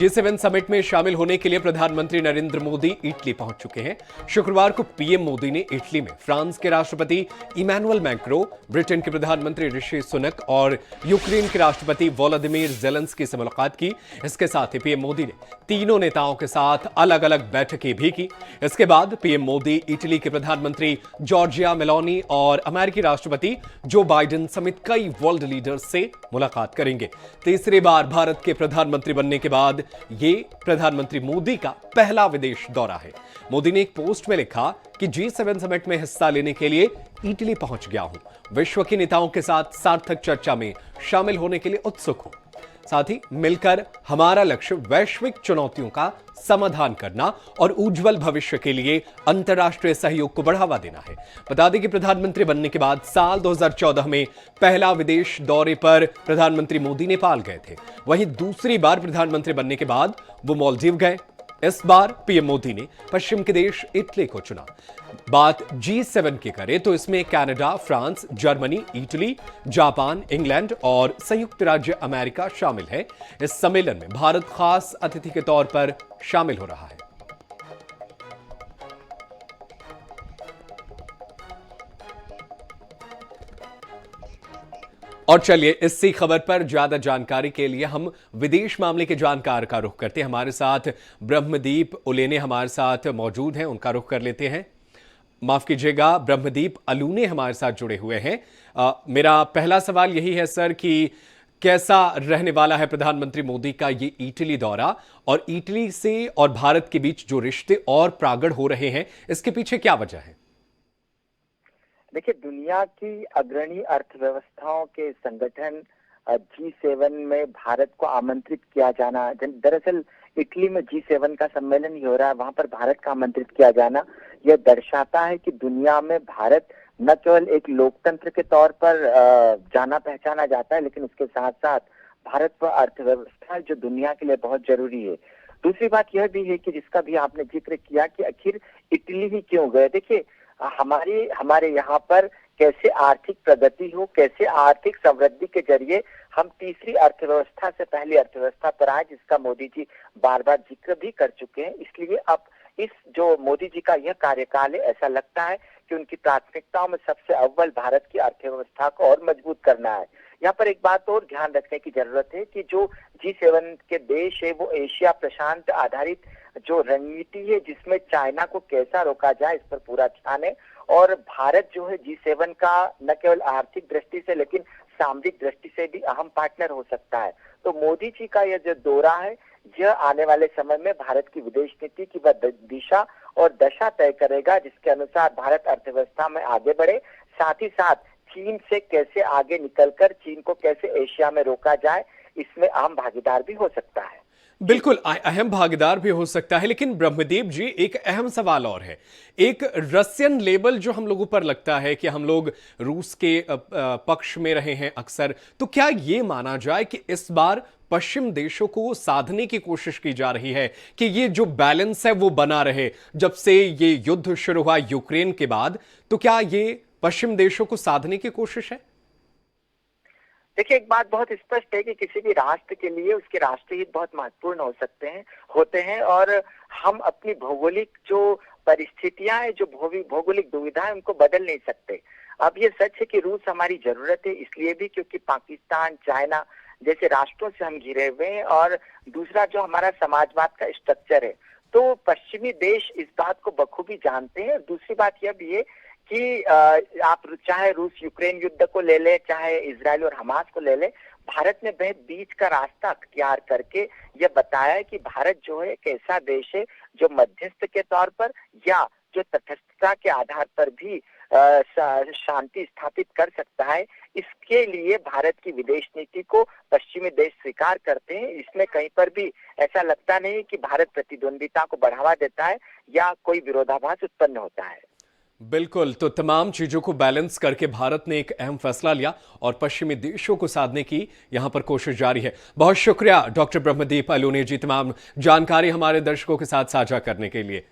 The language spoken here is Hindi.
G7 समिट में शामिल होने के लिए प्रधानमंत्री नरेंद्र मोदी इटली पहुंच चुके हैं। शुक्रवार को पीएम मोदी ने इटली में फ्रांस के राष्ट्रपति इमैनुअल मैक्रों, ब्रिटेन के प्रधानमंत्री ऋषि सुनक और यूक्रेन के राष्ट्रपति वोलोदिमीर ज़ेलेंस्की से मुलाकात की। इसके साथ ही पीएम मोदी ने तीनों नेताओं के साथ अलग अलग बैठकें भी की। इसके बाद पीएम मोदी इटली के प्रधानमंत्री जॉर्जिया मेलोनी और अमेरिकी राष्ट्रपति जो बाइडेन समेत कई वर्ल्ड लीडर्स से मुलाकात करेंगे। तीसरी बार भारत के प्रधानमंत्री बनने के बाद ये प्रधानमंत्री मोदी का पहला विदेश दौरा है। मोदी ने एक पोस्ट में लिखा कि G7 समिट में हिस्सा लेने के लिए इटली पहुंच गया हूं। विश्व के नेताओं के साथ सार्थक चर्चा में शामिल होने के लिए उत्सुक हूं। साथ ही मिलकर हमारा लक्ष्य वैश्विक चुनौतियों का समाधान करना और उज्जवल भविष्य के लिए अंतर्राष्ट्रीय सहयोग को बढ़ावा देना है। बता दें कि प्रधानमंत्री बनने के बाद साल 2014 में पहला विदेश दौरे पर प्रधानमंत्री मोदी नेपाल गए थे। वहीं दूसरी बार प्रधानमंत्री बनने के बाद वो मालदीव गए। इस बार पीएम मोदी ने पश्चिम के देश इटली को चुना। बात G7 की करें तो इसमें Canada, France, Germany, Italy, Japan, England और संयुक्त राज्य अमेरिका शामिल है। इस सम्मेलन में भारत खास अतिथि के तौर पर शामिल हो रहा है। और चलिए इसी खबर पर ज्यादा जानकारी के लिए हम विदेश मामले के जानकार का रुख करते हैं। हमारे साथ ब्रह्मदीप उलेने हमारे साथ मौजूद हैं, उनका रुख कर लेते हैं। माफ कीजिएगा, ब्रह्मदीप अलूने हमारे साथ जुड़े हुए हैं। मेरा पहला सवाल यही है सर कि कैसा रहने वाला है प्रधानमंत्री मोदी का ये इटली दौरा, और इटली से और भारत के बीच जो रिश्ते और प्रगाढ़ हो रहे हैं, इसके पीछे क्या वजह है? देखिए, दुनिया की अग्रणी अर्थव्यवस्थाओं के संगठन G7 में भारत को आमंत्रित किया जाना, दरअसल इटली में G7 का सम्मेलन ही हो रहा है, वहां पर भारत का आमंत्रित किया जाना, यह दर्शाता है कि दुनिया में भारत न केवल एक लोकतंत्र के तौर पर जाना पहचाना जाता है, लेकिन उसके साथ साथ भारत पर अर्थव्यवस्था जो दुनिया के लिए बहुत जरूरी है। दूसरी बात यह भी है कि जिसका भी आपने जिक्र किया कि आखिर इटली ही क्यों गए। देखिए, हमारे यहाँ पर कैसे आर्थिक प्रगति हो, कैसे आर्थिक समृद्धि के जरिए हम तीसरी अर्थव्यवस्था से पहली अर्थव्यवस्था पर आए, जिसका मोदी जी बार बार जिक्र भी कर चुके हैं। इसलिए अब इस जो मोदी जी का यह कार्यकाल है, ऐसा लगता है कि उनकी प्राथमिकताओं में सबसे अव्वल भारत की अर्थव्यवस्था को और मजबूत करना है। यहाँ पर एक बात और ध्यान रखने की जरूरत है कि जो G7 के देश है वो एशिया प्रशांत आधारित जो रणनीति है, जिसमें चाइना को कैसा रोका जाए इस पर पूरा ध्यान है। और भारत जो है G7 का न केवल आर्थिक दृष्टि से लेकिन सामरिक दृष्टि से भी अहम पार्टनर हो सकता है। तो मोदी जी का यह जो दौरा है, यह आने वाले समय में भारत की विदेश नीति की दिशा और दशा तय करेगा, जिसके अनुसार भारत अर्थव्यवस्था में आगे बढ़े, साथ ही साथ चीन से कैसे आगे निकलकर चीन को कैसे एशिया में रोका जाए, इसमें अहम भागीदार भी हो सकता है। बिल्कुल अहम भागीदार भी हो सकता है, लेकिन ब्रह्मदीप जी एक अहम सवाल और है। एक रसियन लेबल जो हम लोगों पर लगता है कि हम लोग रूस के पक्ष में रहे हैं अक्सर, तो क्या ये माना जाए कि इस बार पश्चिम देशों को साधने की कोशिश की जा रही है कि ये जो बैलेंस है वो बना रहे? जब से ये युद्ध शुरू हुआ यूक्रेन के बाद, तो क्या ये पश्चिम देशों को साधने की कोशिश है? देखिए, एक बात बहुत स्पष्ट है कि किसी भी राष्ट्र के लिए उसके राष्ट्रीय हित बहुत महत्वपूर्ण होते हैं और हम अपनी भौगोलिक जो परिस्थितियां हैं, जो भौगोलिक दुविधा है, उनको बदल नहीं सकते। अब ये सच है कि रूस हमारी जरूरत है, इसलिए भी क्योंकि पाकिस्तान, चाइना जैसे राष्ट्रों से हम घिरे हुए हैं, और दूसरा जो हमारा समाजवाद का स्ट्रक्चर है। तो पश्चिमी देश इस बात को बखूबी जानते हैं। दूसरी बात यह भी है कि आप चाहे रूस यूक्रेन युद्ध को ले ले, चाहे इजराइल और हमास को ले ले, भारत ने बेहद बीच का रास्ता अख्तियार करके यह बताया है कि भारत जो है एक ऐसा देश है जो मध्यस्थ के तौर पर या जो तटस्थता के आधार पर भी शांति स्थापित कर सकता है। इसके लिए भारत की विदेश नीति को पश्चिमी देश स्वीकार करते हैं। इसमें कहीं पर भी ऐसा लगता नहीं कि भारत प्रतिद्वंदिता को बढ़ावा देता है या कोई विरोधाभास उत्पन्न होता है। बिल्कुल, तो तमाम चीजों को बैलेंस करके भारत ने एक अहम फैसला लिया और पश्चिमी देशों को साधने की यहां पर कोशिश जारी है। बहुत शुक्रिया डॉक्टर ब्रह्मदीप अलूने जी, तमाम जानकारी हमारे दर्शकों के साथ साझा करने के लिए।